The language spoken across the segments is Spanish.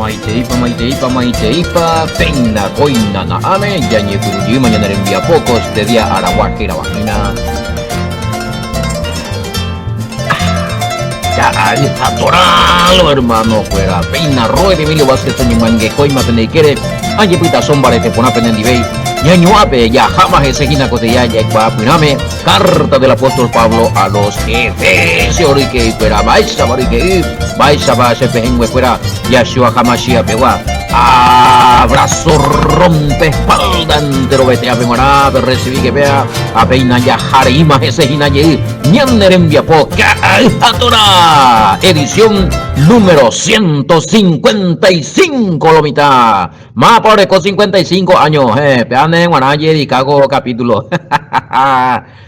Maiteipa, Peina, Coina, Naame, Yañe Curuyi, mañana le envía pocos, de día Arahuaque, la vagina. Ya, atoralo, hermano, fuera, Peina, Roy de Emilio Vázquez, Toño Mangue, Coima, Tenequere, Añe Pita Sombare, te pone a Penendibey, Ñañuape, ya jamás ese gina coteya, ya Ecuapiname, carta del apóstol Pablo a los Efesios, que fuera, Baisa, Marique, Baisa, Baisa, Pejengue, fuera, Yahshua Hamashia, Pewa, abrazo rompe espalda entero, vete a Pemara, recibí que vea, a Peina, ya Jarima, ese gina, Ñander envía po, Atora, edición número 155, lo mitad. Más por con 55 años, peane guanaye y cago capítulo.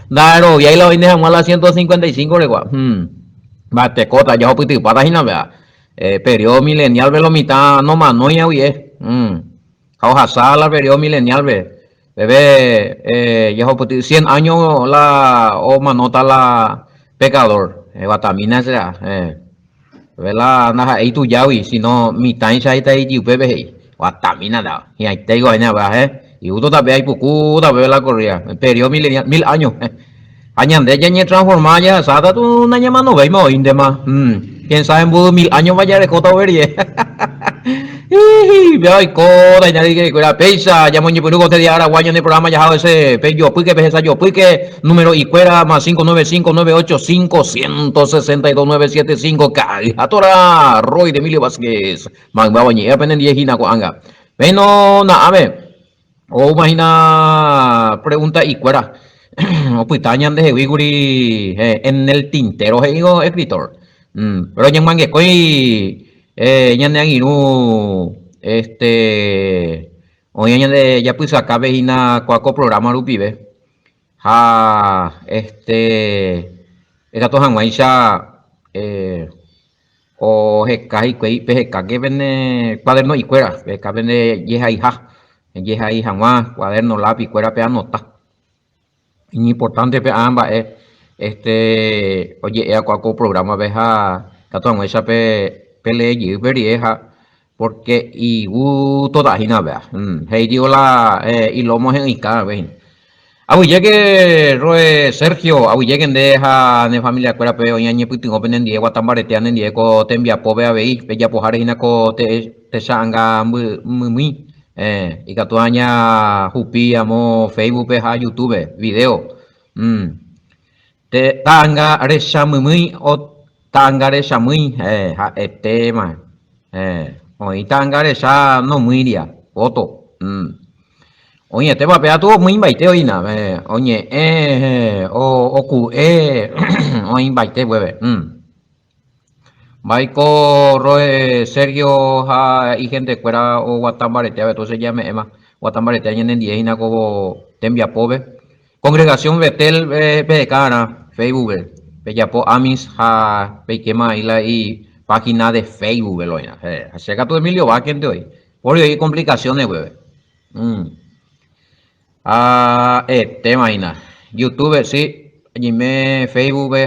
Daro, y ahí lo vine a la 155 le gua. Bate cota, ya opiti para hina vea. Periodo milenial ve lo mitad, no más, no ya oye. Hoja sala, periodo milenial ve. Bebé, ya opiti 100 años la o manota la pecador. Batamina será, Vela naha itu jawi sino mitain sai tai ji bebe hei watamina da y ahí te digo ena ba y uto ta bei puku ta vela corría periodo milenial 1000 años añan de ya transformar ya sada tu na llama no veimo indema quién sabe en 1000 años vaya de cota verie Ay, coda, y nadie que la pesa, ya moñi punugo te diara guaño en el programa ya ese peyo puike pesa yo puike número y cuera más 595-985-162-975 Atora Roy de Emilio Vázquez Magbabañi apenas 10 hina ko anga bueno na ame o imagina pregunta y cuera o pitañan de Wiguri en el tintero digo escritor pero ya mangue coi ñan iru oye de ya pues acá vejina cuaco programa lupibe esta toja guaisha o jekai kwei pejeka que vende cuaderno y cuera que vende yeja hija más cuaderno lápiz cuera pe anota importante pe ambas oye cuaco programa veja cato guaisha pe pele verieja porque y toda hina vea hey digo la y lo hemos en cada vez abu llegue roe Sergio abu lleguen deja de familia cuera pe oña ñe putin open en diego tambaretean en diego te envía po vea veis pe ya po jarina ko te sanga muy y catuaña jupi amo Facebook pe ha YouTube video te tanga resha muy o tangare shamui tema hoy tangare sha no muiria foto oye te va pea tu muy baite hoy na oye o ku hoy baite bebe Baiko roe Sergio ha y gente fuera o guatambarete entonces ya me ema guatambarete en el 10 na como tembia pobre congregación Betel Pecana Facebook Peyapo Amis ha Pequema y página de Facebook, veloina. Acerca tu Emilio va quien de hoy. Por hoy hay complicaciones, bebé. Imagina. YouTube, sí. Dime Facebook,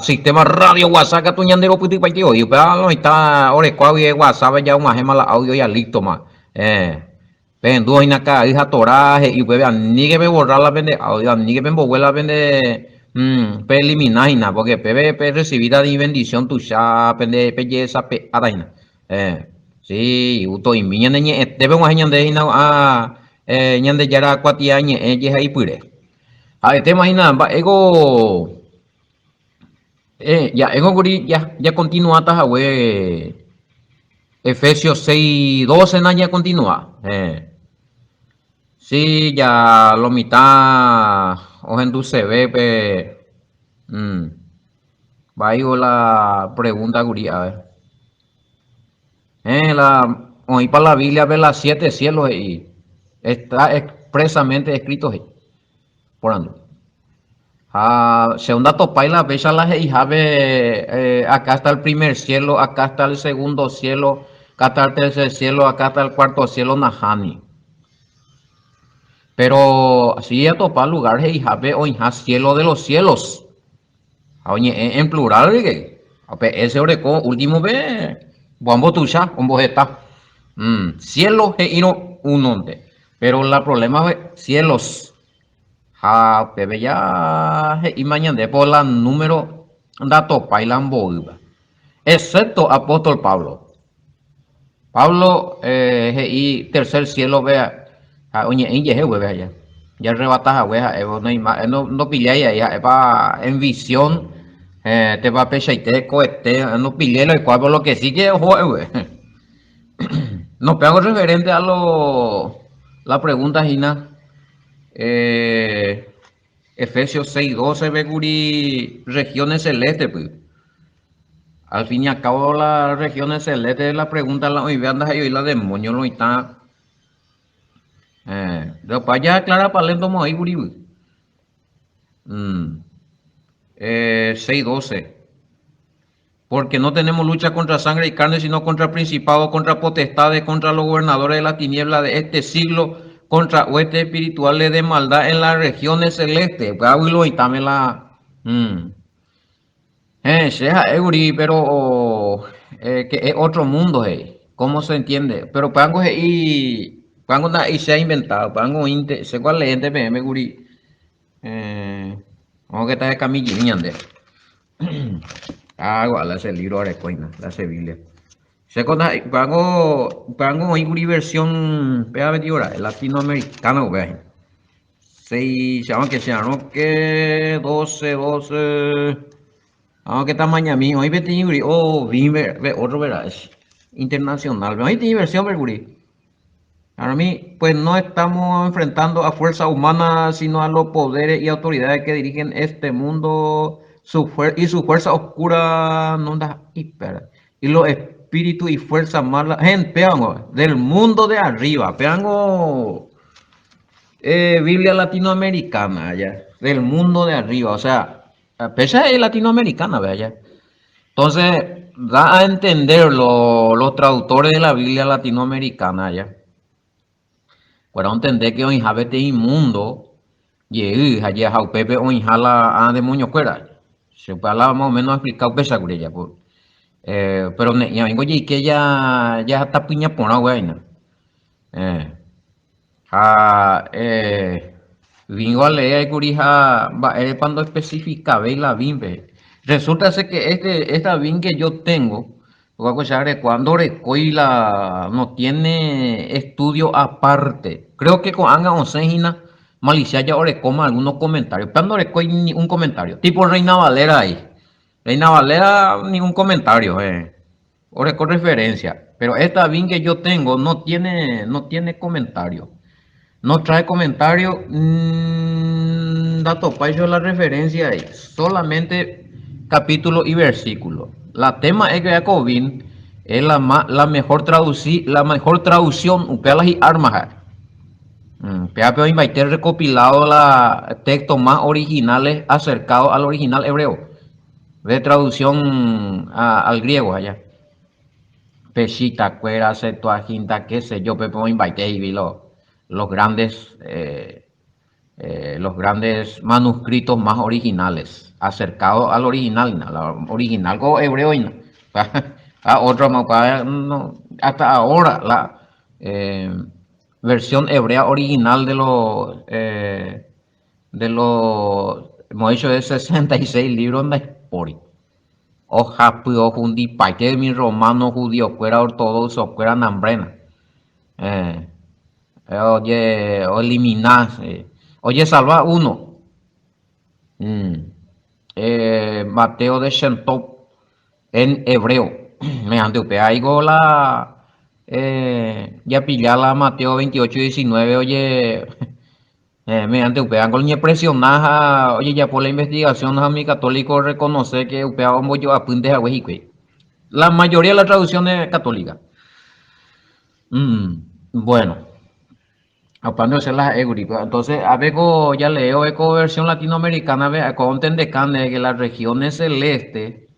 sistema radio WhatsApp, tu ñandero puti pa tío. Y pero está ore cuavi WhatsApp ya una gema la audio ya listo más. Ven, dos en acá, hija toraje y bebé, ni que me borrar la vende audio, ni que me borrar la vende preliminar porque pe recibida de bendición tu ya pende belleza pe adaina sí uto y miña neñe debe un año de hina ñande yara cuati añe ella ahí pure te imagina ego ya ego guri ya continúa ta we Efesios 6:12 ya continúa sí ya lo mitad o en tu CV pe vaya la pregunta guría a ver hoy para la Biblia ve las 7 cielos y está expresamente escrito ahí por ando segunda topaila vecha la y acá está el primer cielo acá está el segundo cielo acá está el tercer cielo acá está el cuarto cielo Nahani. Pero si a topar lugar y jabe o cielo de los cielos. Oye, en plural, ese oreco último ve, bombo tuya, bombo está. Cielo he ino unonte. Pero la problema es cielos. Ja, bebé ya y mañana por la número dato pailan boiba. Excepto apóstol Pablo. Pablo y tercer cielo vea. Oye, en yeje vea ya. Ya rebataja wea, no pilla ya, en visión, te va a pechar y te cohete, no pilla lo cual por lo que sí que juegue. No, pero referente a la pregunta, Gina, Efesios 6:12, Beguri, regiones celestes, pues. Al fin y al cabo, las regiones celestes, la pregunta, la hoy andas ahí, la demonio, lo está. Después ya aclara para lento, ahí, Guri. 6:12. Porque no tenemos lucha contra sangre y carne, sino contra principados, contra potestades, contra los gobernadores de la tiniebla de este siglo, contra huestes espirituales de maldad en las regiones celestes. Y también la. Pero que es otro mundo, ¿cómo se entiende? Pero pango pango y se ha inventado, pango se cuál leyente me guri. Vamos que está de camilla igual ese libro de coina, la Biblia. Se conta, pango y versión pega 20 horas, latinoamericana, ve. 6, se llama que sea, ¿no? Que 12. Que está Miami, hoy vete y ve otro verás. Internacional, hoy tiene versión, Mercury. Para mí, pues no estamos enfrentando a fuerza humana, sino a los poderes y autoridades que dirigen este mundo y su fuerza oscura no da y los espíritus y fuerzas malas, gente, peango, del mundo de arriba, peango, Biblia latinoamericana, ya, del mundo de arriba, o sea, a pesar de latinoamericana, vaya. Entonces, da a entender los traductores de la Biblia latinoamericana, ya. Para entender que hoy habete inmundo, y allá Pepe hoy jala a demonio fuera. Se habla más o menos explicado pesa con ella, pues. Pero ya vengo y que ya está piña por una vaina. Vengo a leer curija cuando especifica ve la bimbe. Resulta ser que esta bin que yo tengo, cuando recoila no tiene estudio aparte. Creo que con Anga Onsegina, Malicia ya coma algunos comentarios. Cuando recoy ni un comentario. Tipo Reina Valera ahí. Reina Valera, ningún comentario, Ore con referencia. Pero esta bin que yo tengo no tiene comentario. No trae comentario. Dato país la referencia ahí. Solamente capítulo y versículo. La tema es que Jacobin es la mejor traducción upealas y armas. Peapeo invité recopilado la textos más originales acercados al original hebreo. De traducción al griego allá. Peshita, Cuera, Septuaginta, qué sé yo, Pepe invité y vi los grandes manuscritos más originales, acercados al original como hebreo. Otro no, hasta ahora la versión hebrea original de los hemos hecho de 66 libros de Spori. Oja, pues, jundi, paite de mi romano judío, fuera ortodoxo, fuera nambrena. Oye, eliminar, oye, salva uno. Mateo de Shentop en hebreo. Mediante usted ahí ya pillarla Mateo 28:19, oye, mediante usted hago ni presionar, oye, ya por la investigación a mi católico reconoce que usted hago yo apunte a la mayoría de las traducciones católicas. Bueno. Entonces, a ver, ya leo eco versión latinoamericana, con que las regiones celestes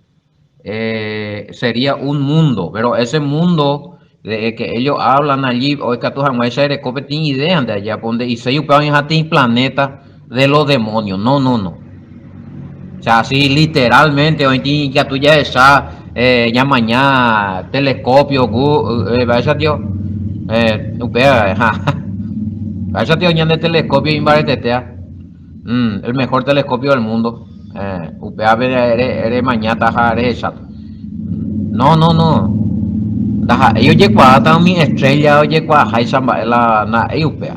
sería un mundo, pero ese mundo de que ellos hablan allí, hoy que tú jamás tiene idea de allá, donde y se en planeta de los demonios, no. O sea, así literalmente, hoy que tú ya está, ya mañana, telescopio, tío. Upea, ja. Esa tío ñan de telescopio imbaretetea. El mejor telescopio del mundo. Upea ere mañata ja ere chat. No, no, no. Daja, ellos lleguan mi estrella, oye, cua Haisamba, la na Eupea.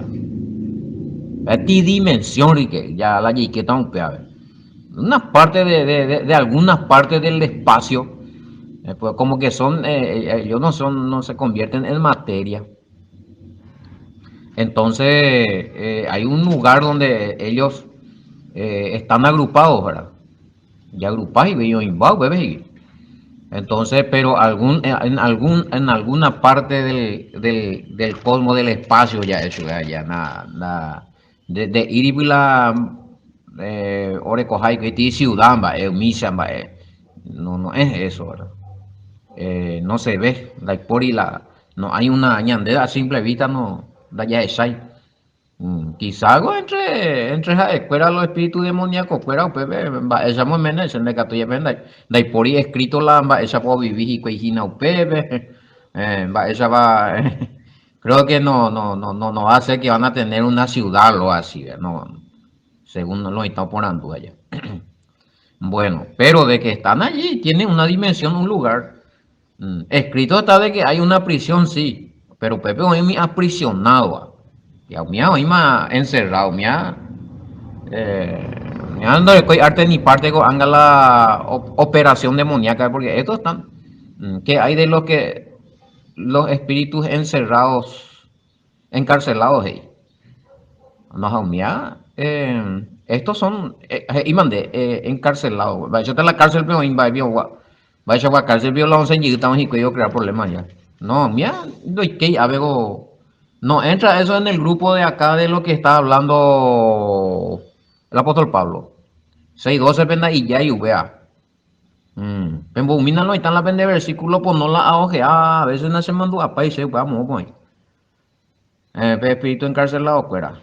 Esta dimensión, Rique, ya la llegué tan upea. Una parte de algunas partes del espacio, pues como que son, ellos no son, no se convierten en materia. Entonces, hay un lugar donde ellos están agrupados, ¿verdad? Y agrupados y bello bebé. Entonces, pero en alguna parte del cosmos, del espacio, ya eso, ya nada, de Iribula, Orecojai, que ti ciudad, Misha, no, no es eso, ¿verdad? No se ve, por y no hay una ñandera a simple vista, no, da ya es ahí. Quizá algo entre la escuela los espíritus demoníacos, fuera, pues, esa muy menos, en el que estoy viendo, de por ahí escrito esa puedo vivir y cuejina, upebe, esa va, creo que no hace que van a tener una ciudad o así, no, según lo están poniendo allá. Bueno, pero de que están allí, tienen una dimensión, un lugar. Escrito está de que hay una prisión, sí, pero Pepe hoy me ha aprisionado. Ya me ha encerrado, eh, me ha dado arte ni parte con anga la operación demoníaca, porque estos están, que hay de los espíritus encerrados, encarcelados ahí. No, estos son, y mandé, encarcelados. Vaya a la cárcel, pero vaya a la cárcel, pero la once y estamos y yo crear problemas ya. No, mira, que a ver, no entra eso en el grupo de acá de lo que está hablando el apóstol Pablo. 6:12 penda y ya y vea. Pero mira, no están la pende versículo, pues no la ahoge, a veces no se mandó a país, vamos, pues. Espíritu encarcelado, fuera.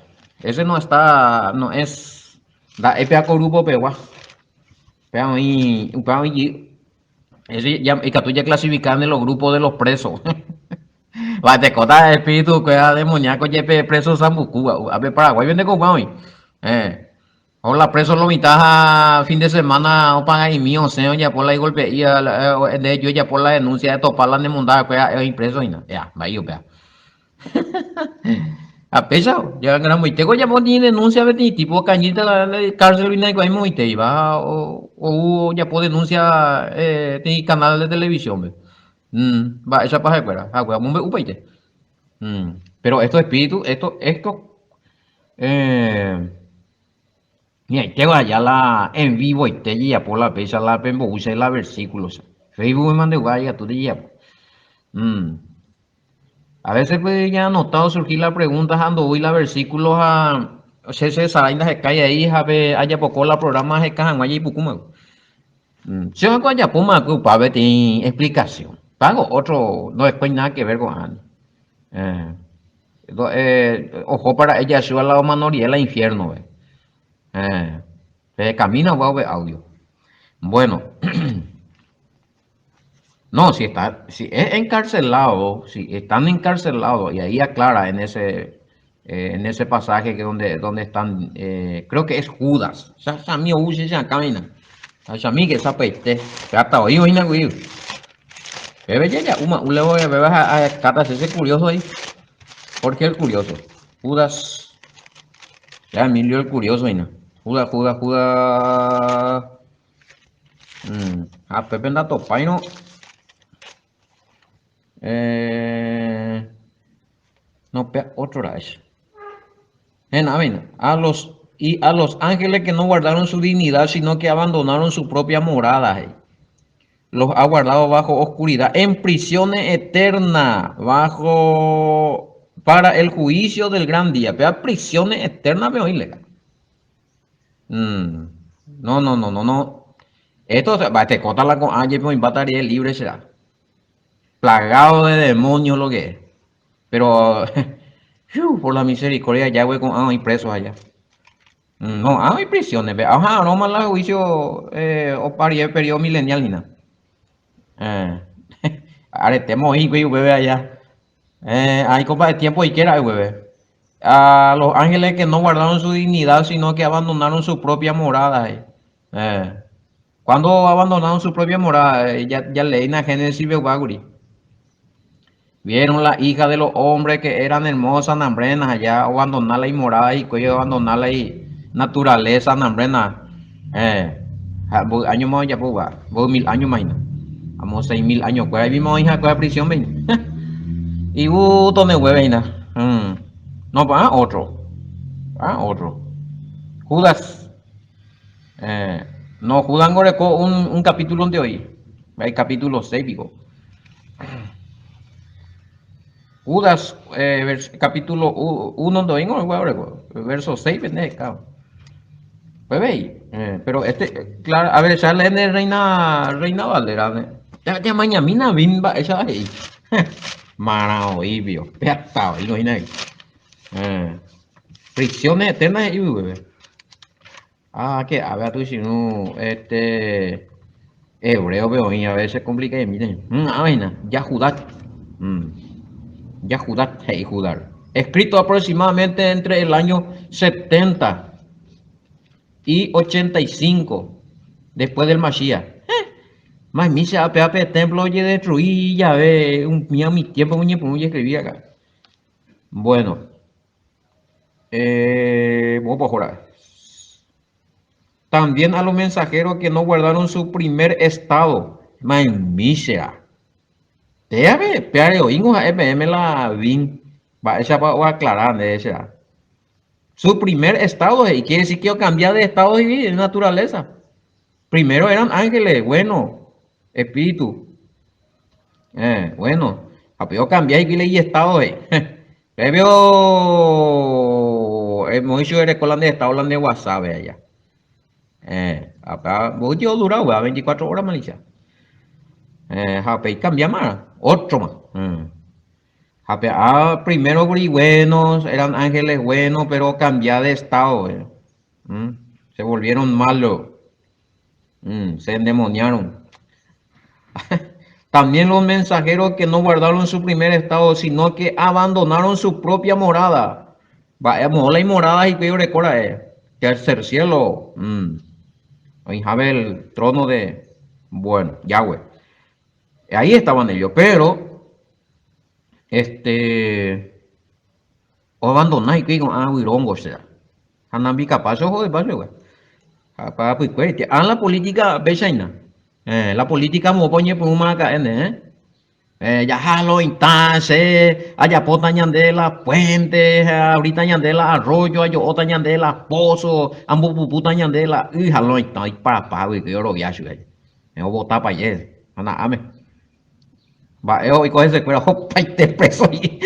Ese no está, no es, da EPA grupo pegua. Pegan y ese ya, y que tú ya clasifican en los grupos de los presos. Va, te cota espíritu que es demoníaco, yepe preso Zambucú. A ver, Paraguay viene con hoy. Hola, preso lo mitad a fin de semana, o paga y mío, señor, ya por la golpe, y de hecho, ya por la denuncia de topar la demandada, pues es impreso y nada. Ya, va, yo, vea. A pesado, ya gran muy tengo ya ni denuncia de tipo cañita la cárcel y hay muy te iba o ya por denuncia de canal de televisión ve. Va esa paja fuera, ah pues me upaite. Pero estos espíritus, esto mira, tengo allá la en vivo y te ya por la pesa la pembo usa la versículos. Facebook me mande vaya tú de ya. A veces pues ya ha notado surgir la pregunta ando hoy la versículos a se saraina se cae ahí haya poco la programa se cajan allí pucuma. Si yo haya puma que para ver explicación. Pago otro no después nada que ver con Ana. Ojo para ella sube a la manoriela infierno ve. Camina va a ver audio. Bueno, no, si es encarcelado, si están encarcelados, y ahí aclara en ese pasaje que donde están, creo que es Judas. Samio usa esa camina. Sami que sapaste. Hasta hoy hoy no güey. Bebe ya, le voy a beber a catas ese curioso ahí. ¿Por qué el curioso? Judas. Ya, Emilio el curioso ahí no. Judas. A Pepe anda topa y no. No, otro era eso. A los ángeles que no guardaron su dignidad, sino que abandonaron su propia morada. Los ha guardado bajo oscuridad, en prisiones eternas, para el juicio del gran día. Pero prisiones eternas, me oíle. No. Esto te cota la con ayer, me bataría libre será. Plagado de demonios lo que es. Pero por la misericordia ya voy con hay presos allá. No, hay prisiones, ajá, no más la juicio o parí el periodo milenial ni nada. Aretemos y güey, bebé allá. Hay copa de tiempo y quiera, bebé. A los ángeles que no guardaron su dignidad, sino que abandonaron su propia morada. Eh. Cuando abandonaron su propia morada, ya leí en Génesis Beugaguri. Vieron la hija de los hombres que eran hermosas, nambrenas, allá abandonar la morada y cuello abandonar la naturaleza, nambrena. Año más ya puga, 2000 años más. Vamos 6000 años, pues ahí vimos hija de prisión, ven. Y tone huevena. No, para otro. Otro. Judas. Eh, no, Judas Goreco, un capítulo de hoy. Hay capítulo 6, pico. Judas, capítulo 1 de hoy, verso 6, vende, cabrón. Pues veis. Pero claro, a ver, ya le de Reina Valera. Ya mañana bimba, esa ahí. Marao, ibio. Peatao, y no hay nadie. Fricciones eternas y bebé. Que a ver tú si no, hebreo veo y a veces complica y miren, vaina, ya Judá, ya Judá, hey Judá, escrito aproximadamente entre el año 70 y 85 después del Mashiach. Más misa ape templo oye destruí ya ve mi tiempo muy escribí acá. Bueno, vamos a jurar. También a los mensajeros que no guardaron su primer estado. Man, misera. Déjame, pero oímos a EPM la VIN. Va, esa va a aclarar de esa. Su primer estado, y quiere decir que cambiar de estado de naturaleza. Primero eran ángeles, bueno, espíritu. Bueno, a cambiar y estado, veo, hemos hecho el escuela de estado, hablando de WhatsApp allá. Acá, vos yo durado, 24 horas, Malicia. Jape, cambia más, otro más. Jape, primero buenos, eran ángeles buenos, pero cambiaron de estado. Se volvieron malos. Se endemoniaron. También los mensajeros que no guardaron su primer estado, sino que abandonaron su propia morada. Vamos, la morada y que recuerda, tercer cielo. Ahí el trono de, bueno, Yahweh. Ahí estaban ellos, pero, o abandonar y que digo, huirongo, o sea. Hanambi capaz, ojo de base, güey. La política, bechaina. La política me pone por una cadena, ya jalo instance, allá pota ñandela puente, ahorita ñandela arroyo, ayo otra ñandela pozo, ambos puputa ñandela, y jalo instance para güey, que yo lo viajo, güey. Me voy a botar para allá, anda, ame. Va, y coge ese cuero, hopa, y te preso y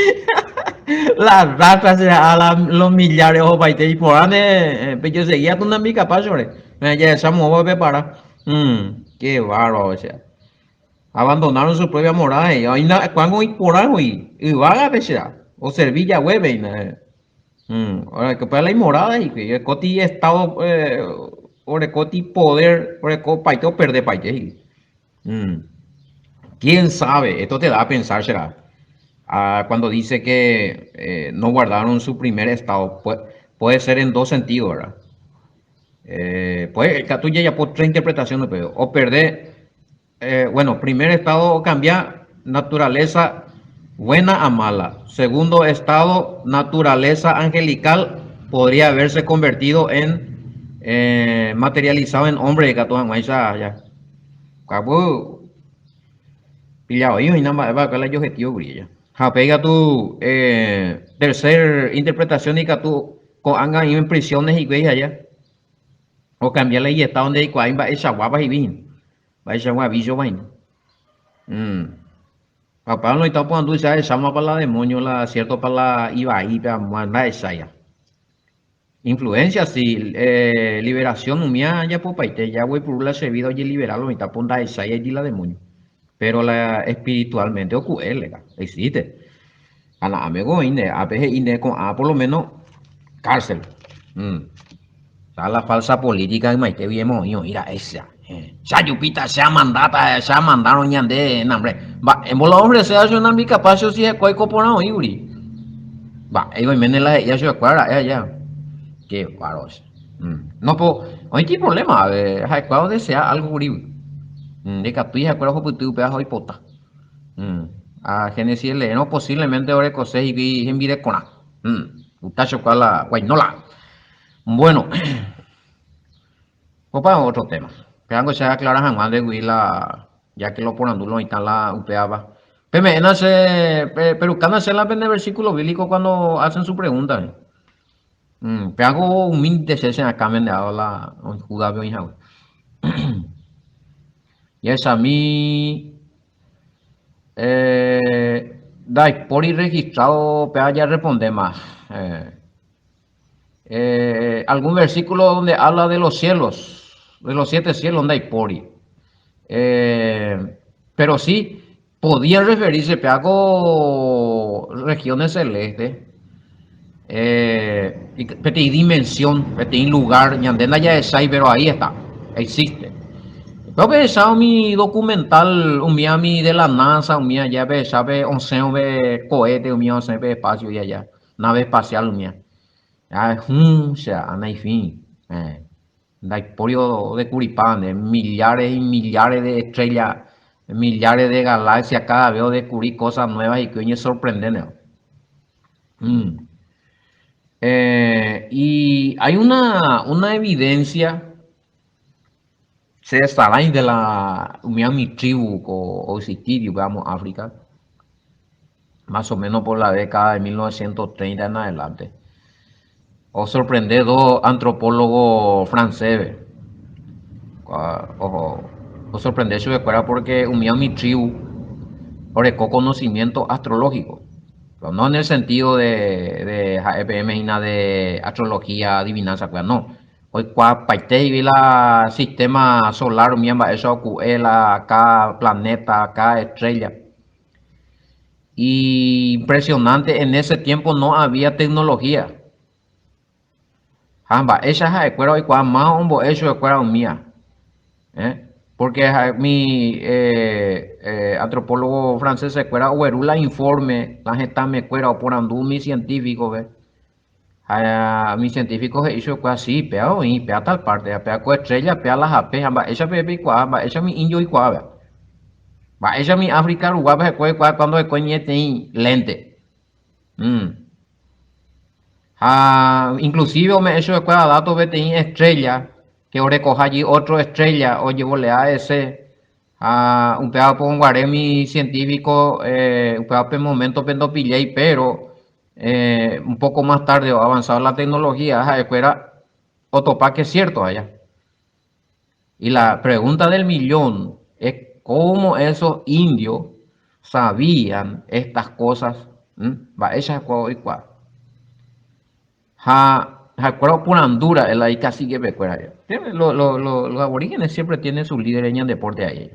las ratas a los millares, hopa, y te y por ande, pues yo seguía con una mica para sobre, ya esa me voy a preparar. Qué bárbaro, o sea. Abandonaron su propia morada y ahí cuando y por algo y van a ver o servilla web ahora que para la morada y que coti estado ore coti poder ore co paito perder paite quién sabe, esto te da a pensar será cuando dice que no guardaron su primer estado puede ser en dos sentidos, ¿verdad? Pues tú ya por otra interpretación pero o perder bueno, primer estado cambiar naturaleza buena a mala. Segundo estado, naturaleza angelical podría haberse convertido en materializado en hombre de gato ya. Cabo pillado y nada más va a la objetivo brilla. Ja pega tu tercer interpretación y que tú con anga en prisiones y güey allá. O cambiarle y está donde hay cuál va esa guapa y bien. Va esa guapa y yo vaina. Papá no está poniendo esa llama para la demonio, la cierto para la Ibai, para mandar esa ya. Influencia, sí, liberación, mía, ya por paite, ya voy por la servida y liberarlo, y está poniendo esa y la demonio. Pero la espiritualmente ocurre, existe. A la amigo inde, a veces inde con por lo menos cárcel. O sea, la falsa política de maite bien moño, mira esa. Ya yupita, ya mandata, ya mandaron ñande, nombre. Va, en bola ofrece a su nambi capaz si es cuaico por ahí, uri. Va, ahí viene la ya se acuerda, ya. Qué paros. No, pues, hoy tiene problema, hay cuando desea algo uri. De que tú ya acuerdas que tú pegas hoy pota. A Genesis le no posiblemente ahora cosé y vi en vide con. Utacho cual la guaynola. Bueno, pues para otro tema. Pegango se aclara jamás de Huila, ya que lo ponen duro y tal la upeaba. Peme, nace, pero can hacer la pende versículo bíblico cuando hacen su pregunta. Pegango un min de se acá me dado la Judá veo hija. Y es a mí, dai, por ir registrado, pega ya responde más. Algún versículo donde habla de los 7 cielos, donde hay pori. Pero sí, podía referirse a algo regiones celestes, y dimensión, y lugar, ñandena ya es ahí, pero ahí está, existe. Yo pensaba mi documental, un Miami de la NASA, un Miami ya ve, sabe, 11 ve cohete, un Miami 11 ve espacio y allá, nave espacial, un Miami. Ya, enfim, da polio de Curipán, millares y millares de estrellas, millares de galaxias, cada vez descubrí cosas nuevas y que hoy es sorprendente. Mm. Y hay una evidencia, se estará de la mi tribu o sitirio, digamos, África, más o menos por la década de 1930 en adelante. O sorprender dos antropólogos franceses. O sorprender su escuela porque unía mi tribu orecó conocimiento astrológico. Pero no en el sentido de EPM y nada de astrología, adivinanza, pues no. Hoy cua paite y la sistema solar, miembro, eso la acá planeta, acá estrella. Y impresionante, en ese tiempo no había tecnología. Jamba, esa es hoy cua más hombo eso escuela mía. Porque mi antropólogo francés se cuera la informe, la gente me cuera por andú mi científico, ve. Mi científico se hizo así, pea y pea tal parte, pea co estrella, pea las AP, ella pepe cuá, ella mi indio y cuá, va, ella mi África, Uruguay, se cué cuando se coñete lente. Inclusive me hecho de datos de estrella, que ahora coja allí otro estrella, o llevole a ese, un pedazo por un guaremi científico, un pedazo por momento pendo pillé, pero un poco más tarde avanzado la tecnología, era otro que es cierto allá. Y la pregunta del millón es cómo esos indios sabían estas cosas. Va, esa es cuál. Jacuaro por Honduras, el ahí casi que pecuera. Los aborígenes siempre tienen sus líderes en deporte ahí.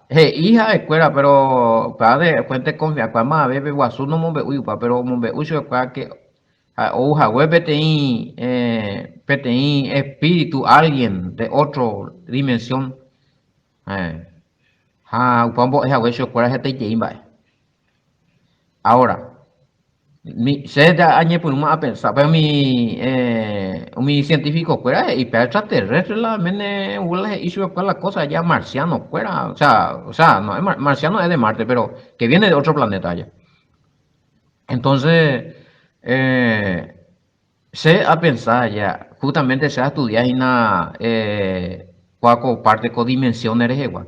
Hija de cuera, pero padre, cuente con mi acuama, bebe guasu no mombe uyupa, pero mombe uso que oja web PTI espíritu, alguien de otra dimensión. Upambo esa hueso cuera gente y ahora. Se da añe por una pensar, pero mi científico fuera y para extraterrestre la mene huele hizo con la cosa ya marciano fuera, o sea, no es marciano es de Marte, pero que viene de otro planeta ya. Entonces, se a pensar ya, justamente se a estudiar en una cuaco parte con dimensiones igual.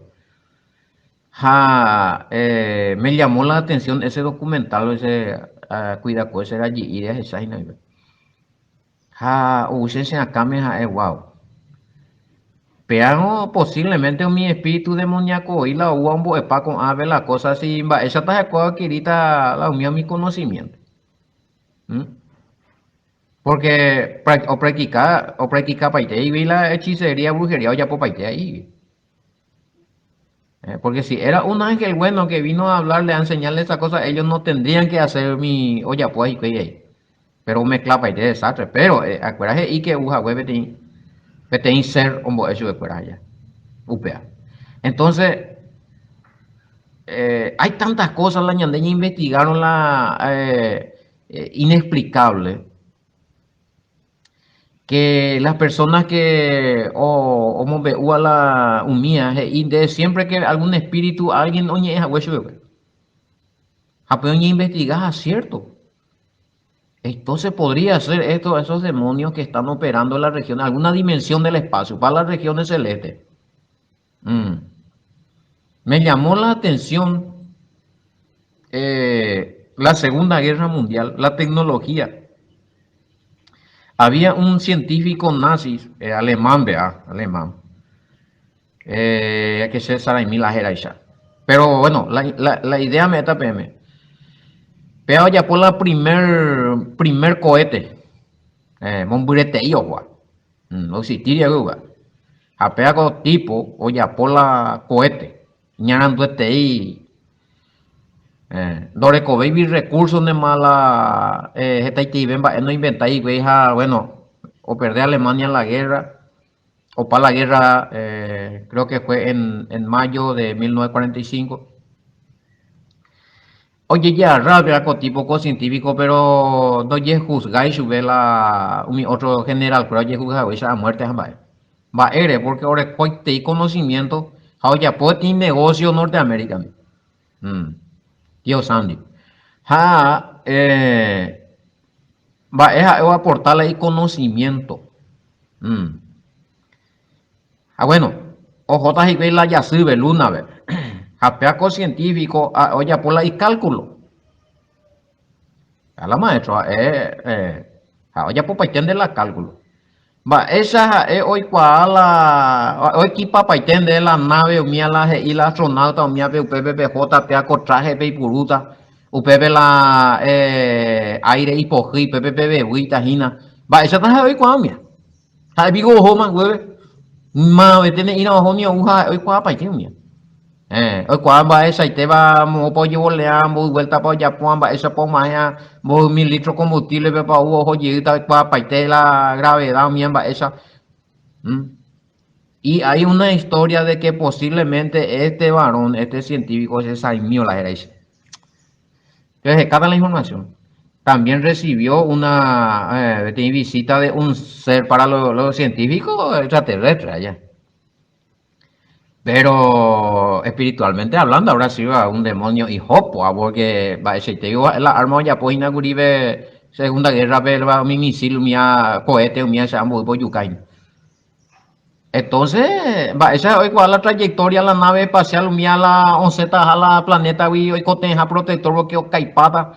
Me llamó la atención ese documental, ese cuida cosas era allí y de esa vaina. Usen acá me wow. Pero posiblemente mi espíritu demoníaco y la uambo epa con ave la cosa así, esa taja cosa que ahorita la unió mi conocimiento. Porque o practicar paite y la hechicería, brujería o ya por paite ahí. Porque si era un ángel bueno que vino a hablarle, a enseñarle esa cosa, ellos no tendrían que hacer mi olla pues y pero me clapa y de desastre. Pero acuérdate y que uja hueve PTI ser hombo eso de fuera allá, UPA. Entonces, hay tantas cosas la ñandeña investigaron la inexplicable que las personas que o a la umía y de siempre que algún espíritu alguien oye es hueso oñe investigar cierto. Entonces podría ser esto, esos demonios que están operando en la región, alguna dimensión del espacio, para las regiones celestes. Mm. Me llamó la atención la Segunda Guerra Mundial, la tecnología. Había un científico nazi, alemán, vea, alemán, que se Emil Ajeraisha. Pero bueno, la idea me está PM. Pero ya por la primer cohete, Momburete y Ogua, no existiría Guga. Apea con tipo, o ya por la cohete, ñarando este y Doreco baby recursos de mala, no inventáis, bueno, o perder Alemania en la guerra, o para la guerra, creo que fue en mayo de 1945. Oye, ya, rabia con tipo científico, pero no ye juzgáis sube la otro general, pero ye juzgáis a muerte jamás. Va ere, porque ahora hay conocimiento, ahora puede tener negocio Norteamérica. Tío Sandy. Ja, va a aportarle ahí conocimiento. Mm. Bueno, ojotas y ve la ya sube luna, ve. Japeaco científico, oye, por la y cálculo. A la maestra, oye, pues paitén de la cálculo. Va, esa es hoy la hoy aquí papaitén de la nave, mía la y la astronauta, mía PPPJ, peaco traje, pe puruta, UPP la aire y pojí, PPP, huita, jina. Va, esa traje hoy mía. Hay vigo homan, güey. Ma, tiene ina honio, uja, hoy papaitén mía. Hoy va esa y te va mo pollo boleando vuelta para Japón va esa por más 1000 litros combustible para hubo joyita para paite la gravedad miembra esa. ¿Mm? Y hay una historia de que posiblemente este varón, este científico, ese Saimio la era ese. Entonces, cada la información. También recibió una visita de un ser para los científicos extraterrestres allá. Pero espiritualmente hablando, habrá sido un demonio y jopo, porque si te digo, la arma ya pues inauguribe Segunda Guerra, pero mi misil, mi cohete, mi ese ambos boyucain. Entonces, esa es la trayectoria la nave espacial, mía la onceta a la planeta, hoy coteja protector, porque caipata,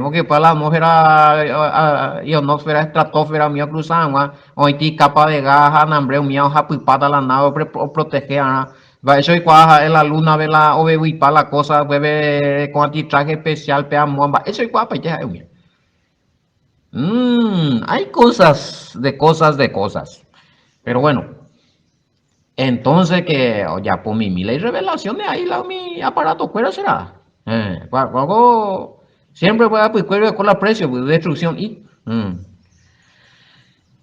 porque para la atmósfera, ionosfera, estratosfera, mía cruzada, hoy ti capa de gas, anambre, mía hoja pipata la nave, protege a eso y cuaja en la luna, ve la para la cosa, bebe con traje especial, peamos, eso y cuaja, ya es hay cosas. Pero bueno. Entonces que ya por mi mil y revelaciones ahí mi aparato fuera será. Luego siempre voy a pues con la precio de destrucción y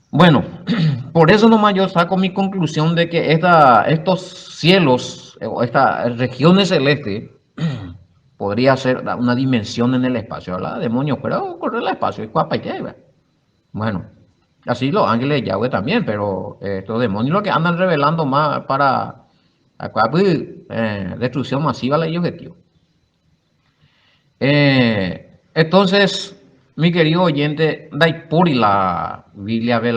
bueno, por eso nomás yo saco mi conclusión de que estos cielos o estas regiones celestes podría ser una dimensión en el espacio, ¿verdad? Demonio, pero correr el espacio y cuapa y qué, bueno, así los ángeles de Yahweh también, pero estos demonios lo que andan revelando más para destrucción masiva del objetivo. Entonces, mi querido oyente, Daipuri la Biblia ve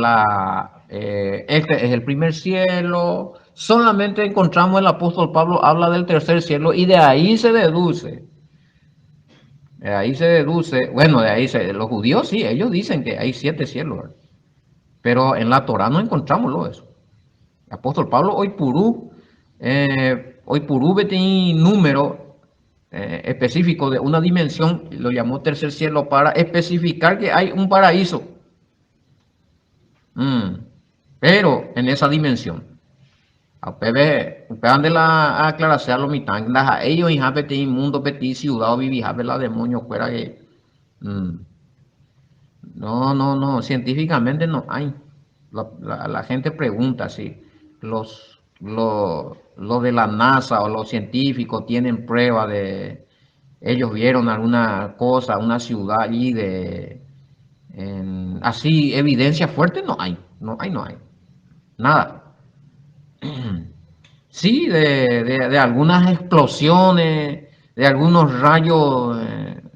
este es el primer cielo. Solamente encontramos el apóstol Pablo habla del tercer cielo y de ahí se deduce. Bueno, los judíos sí, ellos dicen que hay 7 cielos, ¿verdad? Pero en la Torah no encontramos eso. El apóstol Pablo hoy purú tiene número específico de una dimensión, lo llamó tercer cielo para especificar que hay un paraíso. Pero en esa dimensión. Ustedes de la aclaración a los mitad, ellos y jape mundo petit ciudad vivi jape la demonio fuera que no, científicamente no hay. La gente pregunta si lo de la NASA o los científicos tienen prueba de, ellos vieron alguna cosa, una ciudad allí así, evidencia fuerte, no hay, nada. Sí, de algunas explosiones, de algunos rayos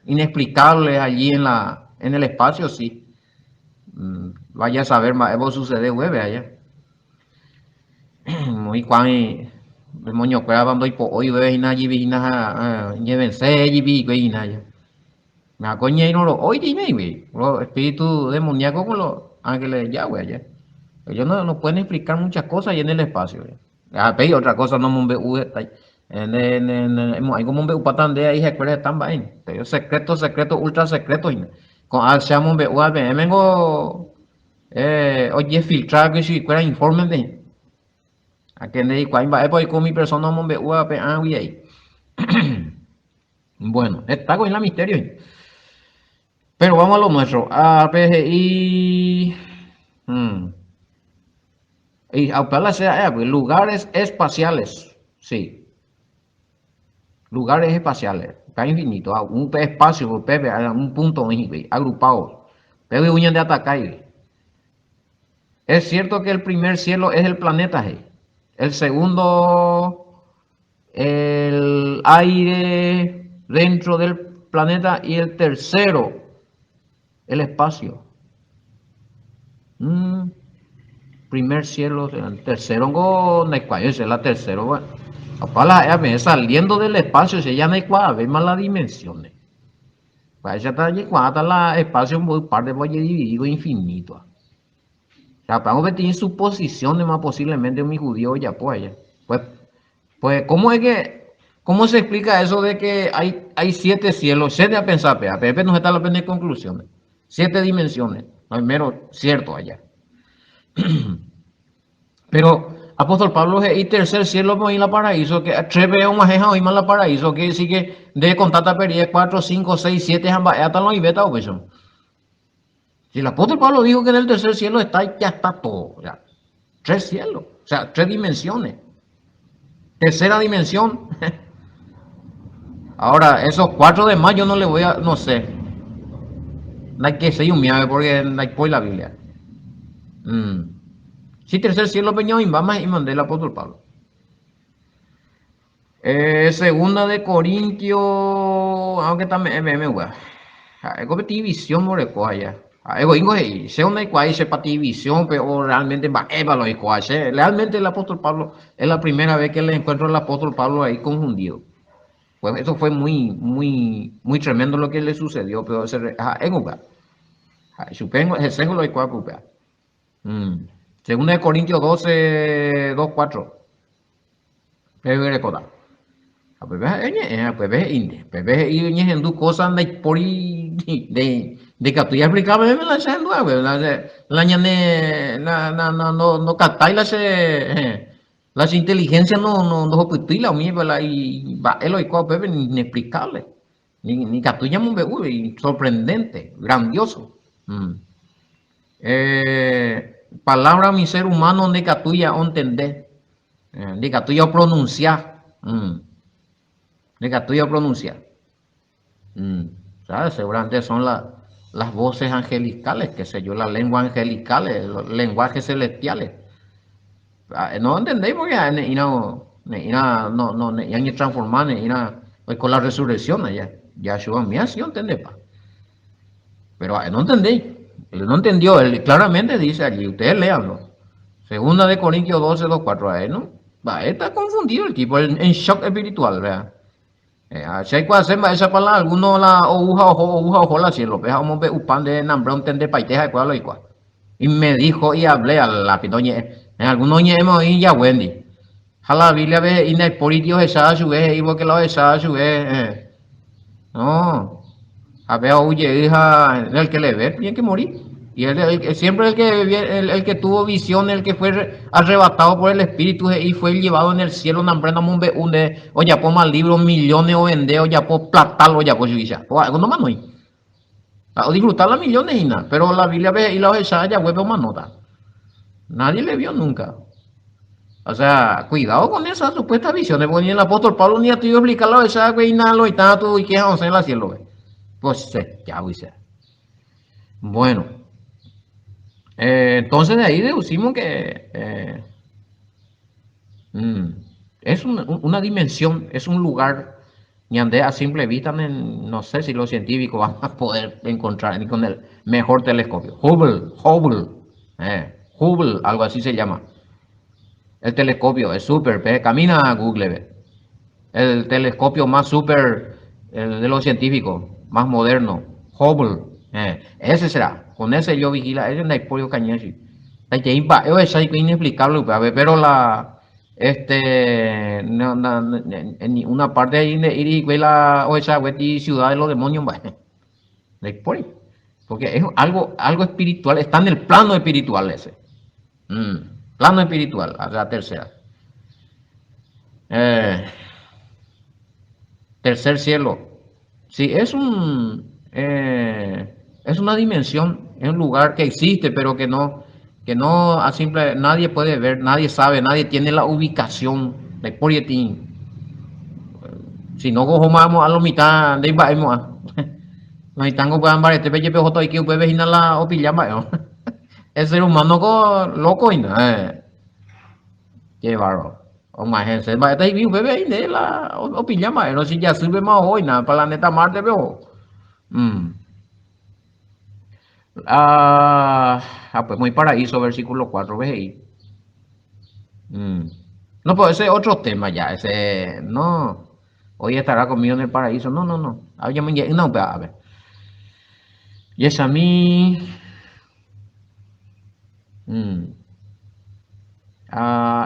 inexplicables allí en el espacio, sí. Vaya a saber más, eso sucede web allá. Muy cuán el moño cueva cuando hay po hoy ve na yibi na lleven se yibi que na ya. Me coñeiro lo hoy dime güey, los espíritus demoníacos con los ángeles de Yahweh allá. Ellos no pueden explicar muchas cosas ahí en el espacio. Ah, pero otra cosa no me hay como un patán de ahí se cree tan vain. Pero secreto, ultra secreto. Con al seamos vengo oye filtrar que si fuera informe de a que le digo va pues con mi persona mon ahí. Bueno, está con la misterio. Pero vamos a lo nuestro. APGI. Y aunque sea lugares espaciales, sí, lugares espaciales, está infinito, un espacio, un punto agrupado, pero uñan de atacar. Es cierto que el primer cielo es el planeta G, el segundo el aire dentro del planeta y el tercero el espacio. Primer cielo, el tercero no hay cuál, es la tercera, bueno. Saliendo del espacio, se ya no hay cuál, ver más las dimensiones. Pues ya está allí, cuando está el espacio, muy parte de dividido infinito. O sea, vamos a tener suposiciones más posiblemente mi judío ya pues allá. Pues, ¿cómo se explica eso de que hay 7 cielos? Se a pensar, Pepe nos está la pena de conclusiones. 7 dimensiones, no es mero cierto allá. Pero apóstol Pablo y tercer cielo pues en la paraíso que tres veces más es en la paraíso que sí que de contata perie 4, 5, 6, 7 hasta los ibeta o eso. Si el apóstol Pablo dijo que en el tercer cielo está ya está todo, ya. 3 cielos, o sea, 3 dimensiones. Tercera dimensión. Ahora, esos 4 demás yo no le voy a, no sé. No hay que ser un miave porque no hay por la Biblia. Si tercer cielo peñó y mandé el apóstol Pablo. Segunda de Corintios, aunque también me gusta. Ego división no recuaya. Ego ingo segunda de cuál sepa división, pero realmente va lo de realmente el apóstol Pablo es la primera vez que le encuentro al apóstol Pablo ahí confundido. Pues eso fue muy tremendo lo que le sucedió, pero ego supongo ese lo de cuál. Segunda de Corintios 12, 2, 4. Pero recordar. Pues ves y en tu cosa de por de que tú ya explicaba me la se la ñane no captáis las inteligencias no la mi y va el hoy bebé inexplicable ni que tú llamas sorprendente grandioso. Palabra mi ser humano de que tú ya entender de que tú ya pronunciar de que tú ya pronunciar. ¿Sabes? Seguramente son las voces angelicales, qué sé yo, las lenguas angelicales, los lenguajes celestiales. No entendéis porque ya ni transformar con la resurrección allá. Yahshua mía sí entendé pa. Pero no entendéis. Él no entendió, él claramente dice allí, ustedes leanlo. Segunda de Corintios 12, 2, 4, ¿no? Va, está confundido el tipo, en shock espiritual, ¿verdad? Si hay que hacer esa palabra, alguno la ojo la cielo, vamos a ver upan de nambre un tende paiteja de cuál igual. Y me dijo y hablé a la pitoñe, en algunos hemos y ya Wendy. A la Biblia ve y en por Dios esa su vez y porque lo esa su vez. No, a ver oye hija, el que le ve tiene que morir. Y siempre el que tuvo visión, el que fue arrebatado por el Espíritu y fue llevado en el cielo, nombrando un oye, por más libros, millones o vender, oye, por platal, oye, por ya. O algo no más no hay. O disfrutar las millones y nada, pero la Biblia ve y la esa ya vuelve más nota. Nadie le vio nunca. O sea, cuidado con esas supuestas visiones, porque ni el apóstol Pablo ni a ti explicarlo, esa güey, nada, lo y tanto, y que vamos en la cielo, güey. Pues, ya, güey, bueno, entonces de ahí deducimos que mm, es una dimensión, es un lugar, ñandé a simple vista, no sé si los científicos van a poder encontrar ni con el mejor telescopio. Hubble, algo así se llama. El telescopio es súper, camina a Google, ve. El telescopio más súper de los científicos, más moderno, Hubble. Ese será, con ese yo vigila, ese no hay pollo cañeshi. Es inexplicable, pero en una parte ahí de ir y la o esa ciudad de los demonios, porque es algo espiritual, está en el plano espiritual ese. Plano espiritual, la tercera. Eh, Tercer cielo. Sí, es una dimensión, es un lugar que existe, pero que no a simple, nadie puede ver, nadie sabe, nadie tiene la ubicación de Porietín. Si no cojamos a la mitad de Ibaimo, no hay tango para ambar este peche pejoto y que puede venir la opillama. El ser humano loco y nada. Qué bárbaro. O más gente, va a estar vivo, bebé, y la opillama, no si ya sube más hoy, nada, planeta Marte, veo. Mm. Pues muy paraíso, versículo 4, ¿ves ahí? No, pues ese es otro tema ya, ese, no, hoy estará conmigo en el paraíso, no, no, no, no, a ver, y es a mí, mm,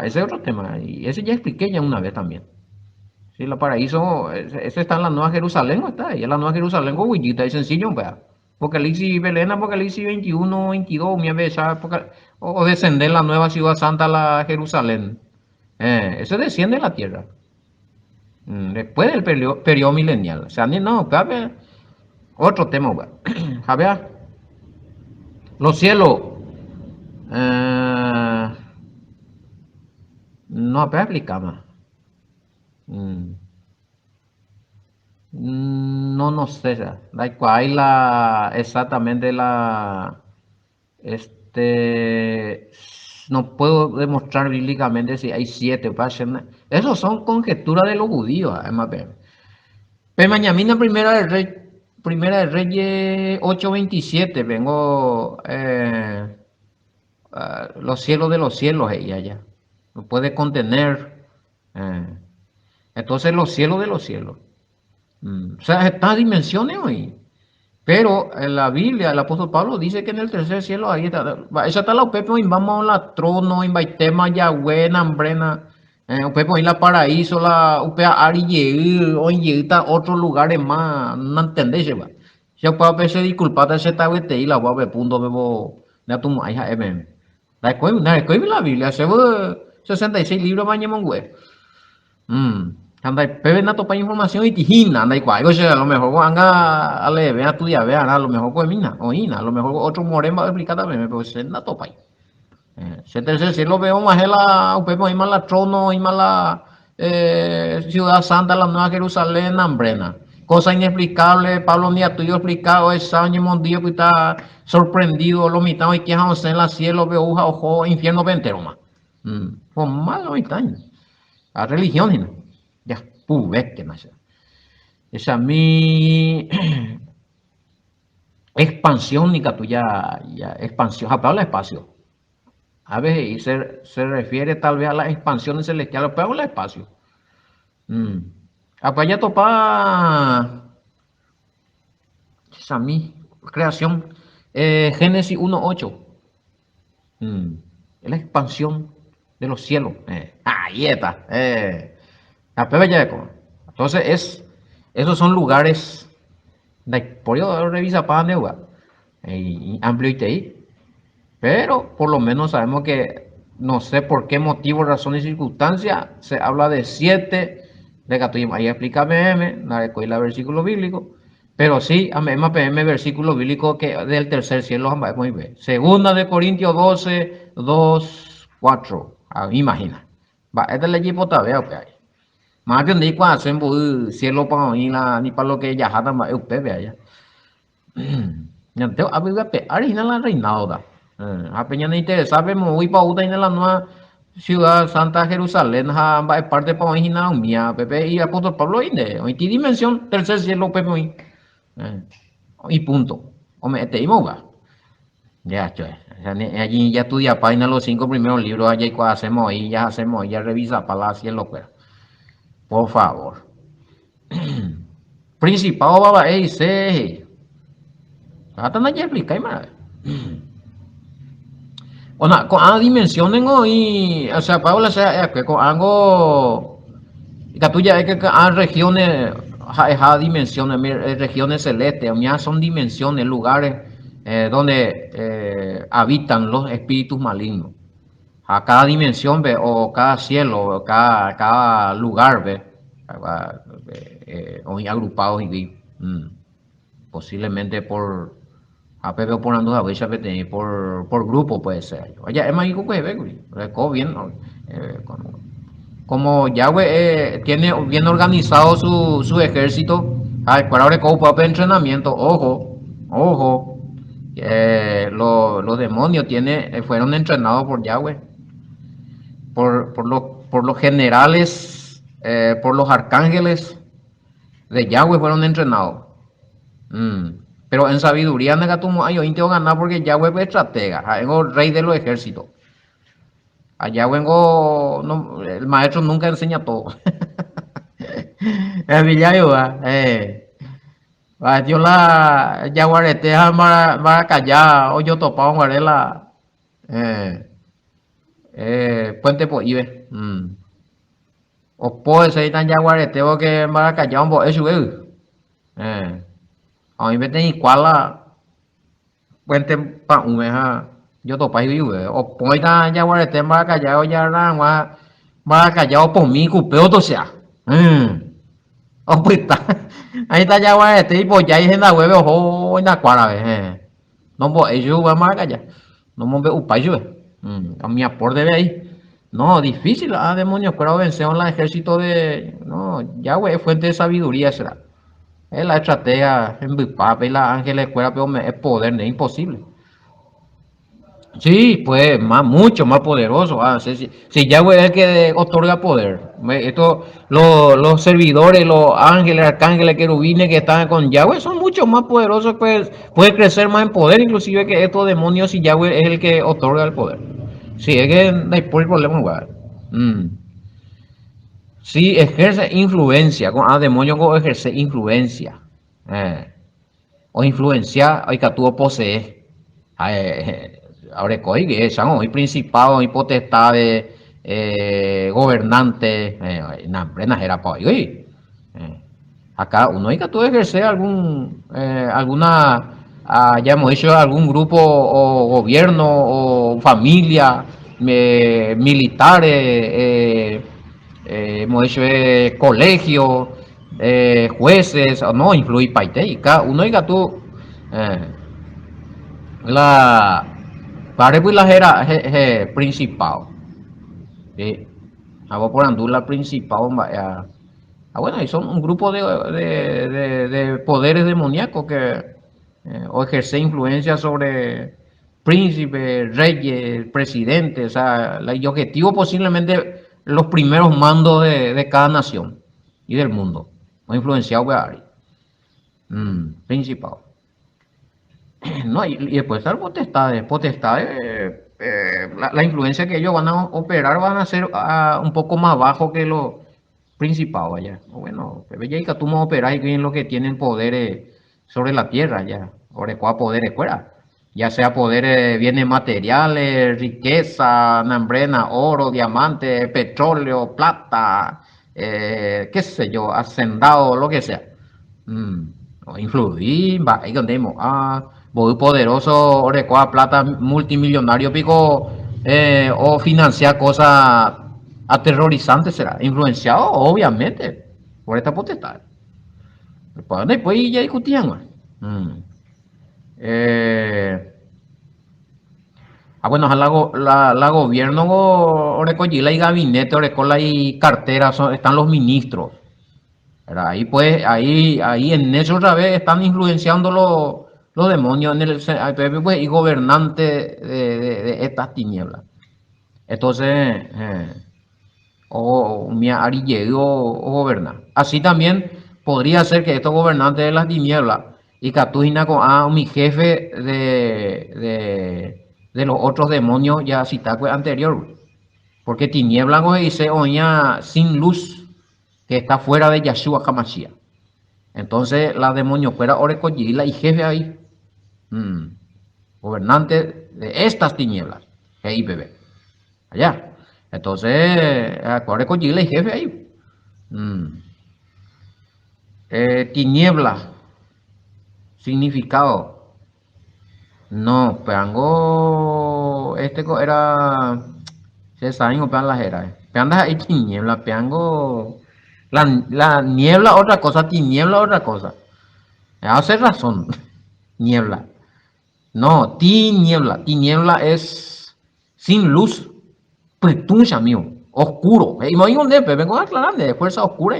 ese es otro tema, y ese ya expliqué ya una vez también. Sí, el paraíso, ese está en la Nueva Jerusalén, ¿no está? Y en la Nueva Jerusalén, Guillita, es sencillo, vea. Apocalipsis, Belén, Apocalipsis 21, 22, mi vez, o descender la nueva ciudad santa, la Jerusalén. Eso desciende a la tierra. Después del periodo milenial. O sea, no, cabe otro tema, vea. A ver, los cielos. eh, no, pero explícame. Mm. No, no sé, hay exactamente este, no puedo demostrar bíblicamente si hay siete, esos son conjeturas de los judíos, además, pero mañana primera de Reyes 8:27, vengo, los cielos de los cielos, ella ya, no puede contener, eh, entonces los cielos de los cielos. O sea, estas dimensiones hoy. Pero en la Biblia, el apóstol Pablo dice que en el tercer cielo ahí está. Esa está la pepe, vamos a la trono, tema Yahweh, Nambrena, pepe, la paraíso, la upea Ari, o está otros lugares más, no entendéis, va. Ya puedo pedir disculpas, se está vete y la voy a ver punto, bebo, ya tu hija, la Biblia, se 66 libros, mañana, güey. Anda, pepe na topa información y tijina, anda igual, o sea, a lo mejor anga a leer, a estudiar, vean, a lo mejor pues mina, o ina, a lo mejor otro moreno va a explicar también, pero se na topa ahí. Se tercer cielo veo más la, pepe más la trono, y más la ciudad santa, la nueva Jerusalén, hambrena. Cosa inexplicable, Pablo ni a tuyo explicado, es año mundial que está sorprendido, lo mitad y que vamos en la cielo, veo ojo, infierno ventero más. Pues malo y tal. A religión, ¿no? Ya, que más. Esa mi expansión, ni ya, expansión, habla espacio. A veces y se refiere tal vez a las expansiones celestiales, pero habla espacio. Acá ya topa esa mi creación, Génesis 1:8. Es la expansión de los cielos. Ahí está. La pebe ya de. Entonces esos son lugares por eso revisa para neuga amplio y TI, pero por lo menos sabemos que no sé por qué motivo, razón y circunstancia se habla de 7 de que ahí explica MM, la versículo bíblico, pero sí a PM versículo bíblico que del tercer cielo muy bien. Segunda de Corintios 12 2, 4. Imagina. Va, esta es la jipota veo que hay. Más que ni cuando hacen cielo para mí ni para lo que ya jata más usted vea ya. Ya tengo a ver pe arina la reinado da. A peña no interesa vemos muy pa uta en la nueva ciudad Santa Jerusalén ha va parte para mí na mía pepe y apóstol Pablo inde. Hoy ti dimensión tercer cielo pepe hoy. Y punto. Hombre, este y va. Ya, che. Allí ya estudia página los 5 primeros libros, allá y cuando hacemos ahí, ya revisa Palacio y lo que. Por favor. Principado baba, se. Hasta no explica, más. Ona, con a dimensiones hoy, o sea, Paula, sea, que con algo, que tú ya es que hay regiones, hay dimensiones, regiones celestes, ya son dimensiones, lugares donde habitan los espíritus malignos. A cada dimensión, ve, o cada cielo, o cada lugar, ve, hoy agrupados y vi, posiblemente por APP o por Andorra, por grupo puede ser. Oye, es más que ve, bien, ¿no? Como Yahweh tiene bien organizado su ejército, ahora como para entrenamiento, ojo, los demonios fueron entrenados por Yahweh, por los generales, por los arcángeles de Yahweh fueron entrenados. Pero en sabiduría negatumo hay hoy tengo ganar porque Yahweh es estratega, es el rey de los ejércitos. Allá vengo, no, el maestro nunca enseña todo. El villayo va, yo la yaguareteja maracayá, o yo topaba guarela, puente po ibe. O puede ser tan yaguareteo que maracayá un bo eso a mí me tengo igual la puente pa umeja, yo topa y vive. O puede tan yaguarete maracayá o ya nada maracayá o por mí cupeo to sea. Oh, pues está. Ahí está ya, güey. Este tipo ya hay gente web, ojo, en la cuadra, no mo, ellos van más allá. No mo ve upay, a mi aporte de ahí. No, difícil, demonios, pero vencieron el ejército de. No, ya, güey, fuente de sabiduría será. Es la estrategia en Bipap, la ángeles escuela, pero es poder, es imposible. Sí, pues mucho más poderoso. Si Yahweh es el que otorga poder. Los servidores, los ángeles, arcángeles, querubines que están con Yahweh son mucho más poderosos. Pues, puede crecer más en poder, inclusive que estos demonios, si Yahweh es el que otorga el poder. Sí, es que no hay problema, güey. Sí, ejerce influencia. Con demonios que ejerce influencia. O influencia, hay que tú posees. Ahora que son hoy principados y potestades, gobernantes, plena era para hoy. Acá uno hay que tú ejercer alguna, ya hemos dicho, algún grupo o gobierno o familia, militares, hemos dicho colegio, jueces, no, influir paite, y cada uno hay que tú la para pues la era principal, ¿sí? Hago por andula principal, bueno, y son un grupo de poderes demoníacos que o ejerce influencia sobre príncipes, reyes, presidentes, o sea, el objetivo posiblemente los primeros mandos de cada nación y del mundo, o influenciado por Ari, principal. No, y después están potestades, la influencia que ellos van a operar van a ser un poco más bajo que los principados allá. Bueno, ya que tú me operas y en lo que tienen poderes sobre la tierra ya, sobre cuál poderes fuera, ya sea poderes, bienes materiales, riqueza, nambrena, oro, diamante, petróleo, plata, qué sé yo, hacendado, lo que sea. O influir, va, ahí donde muy poderoso, recua plata multimillonario pico, o financiar cosas aterrorizantes será, influenciado obviamente por esta potestad. Después ya discutían más. Eh, bueno, la gobierno orecoyila y gabinete orecola y cartera están los ministros. ¿Verdad? Ahí pues, ahí en eso otra vez están influenciando los demonios en pues, y gobernantes de estas tinieblas. Entonces, o mi ari llegó o gobernar. Así también podría ser que estos gobernantes de las tinieblas y Catujina con mi jefe de los otros demonios ya citacue anterior. Porque tiniebla no dice oña sin luz que está fuera de Yahshua Hamashiach. Entonces la demonio fuera Orecoyila y jefe ahí. Gobernante de estas tinieblas. GIPB. Allá. Entonces, Orecoyila y jefe ahí. Tiniebla. Significado. No, peango. Era. Se saben o pean las eras. Peandas ahí tiniebla. Peango. La niebla otra cosa, tiniebla otra cosa. Hace razón. Niebla. No, tiniebla. Tiniebla es sin luz. Pretuncha mío. Oscuro. Y no hay un depe. Vengo a aclarar de fuerza oscura.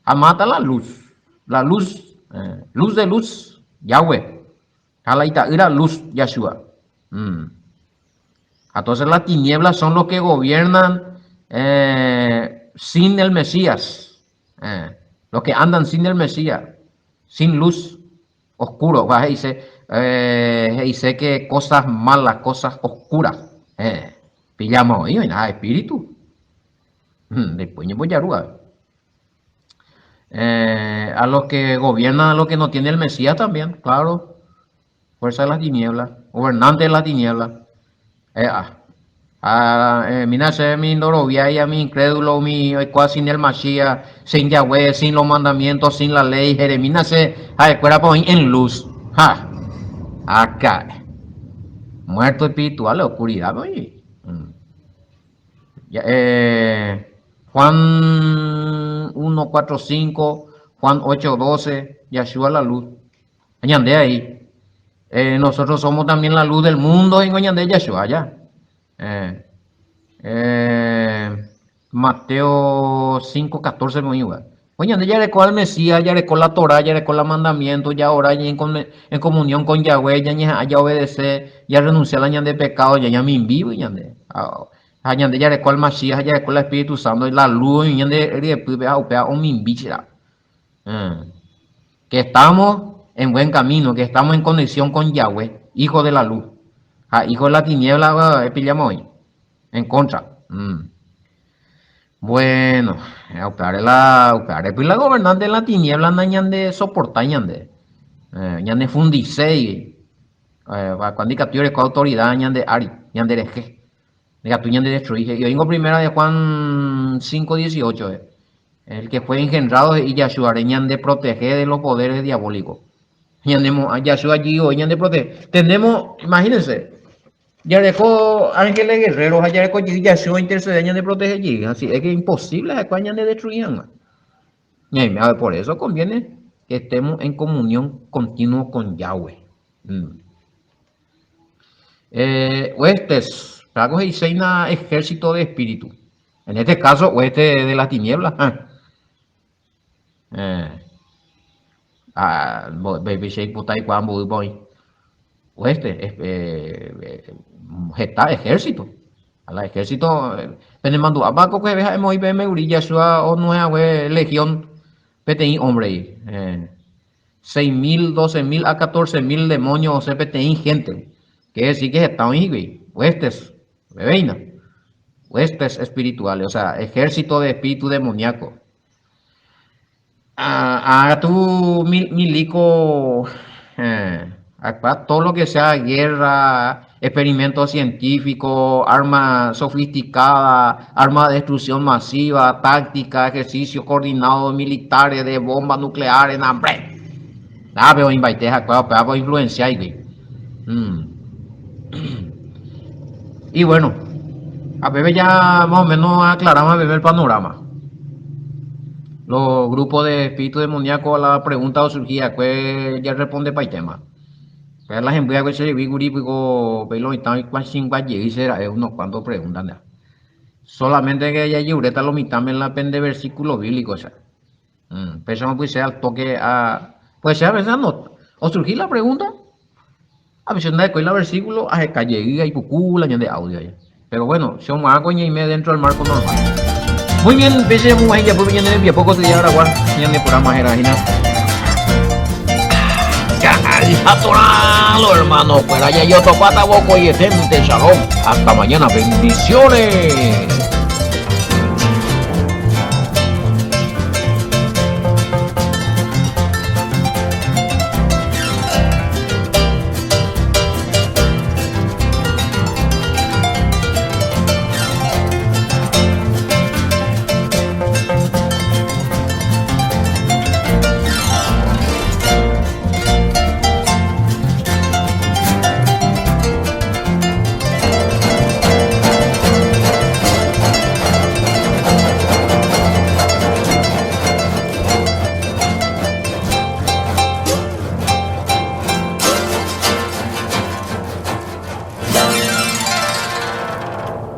Amata la luz. La luz. Luz de luz. Yahweh. Jalaita ira luz. Yahshua. Entonces las tinieblas son los que gobiernan sin el Mesías. Los que andan sin el Mesías. Sin luz. Oscuro. Dice que cosas malas, cosas oscuras. Pillamos hoy, nada, espíritu. Después voy a arrugar. A los que gobiernan, a los que no tiene el Mesías también, claro. Fuerza de las tinieblas. Gobernante de las tinieblas. Mira, mi norovia y a mi incrédulo, mi sin el Mashiach, sin Yahweh, sin los mandamientos, sin la ley, Jeremías fuera en luz. Acá. Muerto espiritual, oscuridad, oye. Juan 1:4-5, Juan 8:12, Yahshua la luz. Añande ahí. Nosotros somos también la luz del mundo en Añande Yahshua allá. Mateo 5:14 me iba. Oye, ya recó al Mesías, ya recó la Torah, ya recó los mandamientos, ya ahora ya en comunión con Yahweh, ya obedece, ya renuncia al de pecado, ya me vivo, ya recó al Mesías, ya recó el Espíritu Santo, y la luz, que estamos en buen camino, que estamos en conexión con Yahweh, hijo de la luz. Hijo de la tiniebla, pillamos hoy. En contra. Bueno, pues la gobernante de la tiniebla andan de soportar, ñande fundisei. Cuando capture con autoridad, ñande ari, ñande reje. Ñande destruye. Yo vengo primera de Juan 5:18. El que fue engendrado y Yahshua, ñande proteger de los poderes diabólicos. Yahshua allí hoy, ñande protege. Tenemos, imagínense. Ya dejó ángeles guerreros, allá dejó Yahshua intercediendo de proteger. Así es que es imposible a España de destruir. Por eso conviene que estemos en comunión continua con Yahweh. Huestes, Pragos y Seina, ejército de espíritu. En este caso, hueste de las tinieblas. Baby Shake Putai Kwambu Boy. Está ejército. A la ejército, Penemando, abaco que veja hemos ido en Urilla, Shua o nueva legión, PTI hombre, 6.000, 12.000 a 14.000 demonios, PTI gente, que decir que está ahí, huestes, bebeina, huestes espirituales, o sea, ejército de espíritu demoníaco. Tu milico, todo lo que sea guerra, experimentos científicos, armas sofisticadas, armas de destrucción masiva, táctica, ejercicios coordinados militares de bombas nucleares, hambre. Pero invité a para influenciar. Y bueno, a Bebe ya más o menos aclaramos a Bebe el panorama. Los grupos de espíritu demoníaco a la pregunta o surgía, pues ya responde para el tema. Pero la gente que se vi guri pico pelo y tal cual sin cual y será unos cuantos preguntan ya. Solamente que ya está lo mitad en la pende versículo bíblico esa. Pensamos pues sea al toque a pues sea pensando o surgir la pregunta a veces anda con el versículo a calle y pucula de audio ya. Pero bueno, si un agua y me dentro del marco normal. Muy bien, pese a mujer ya por mañana de poco te ahora guar, ya me por más era atoralo hermano, pues allá yo topata boco y gente shalom. Hasta mañana, bendiciones.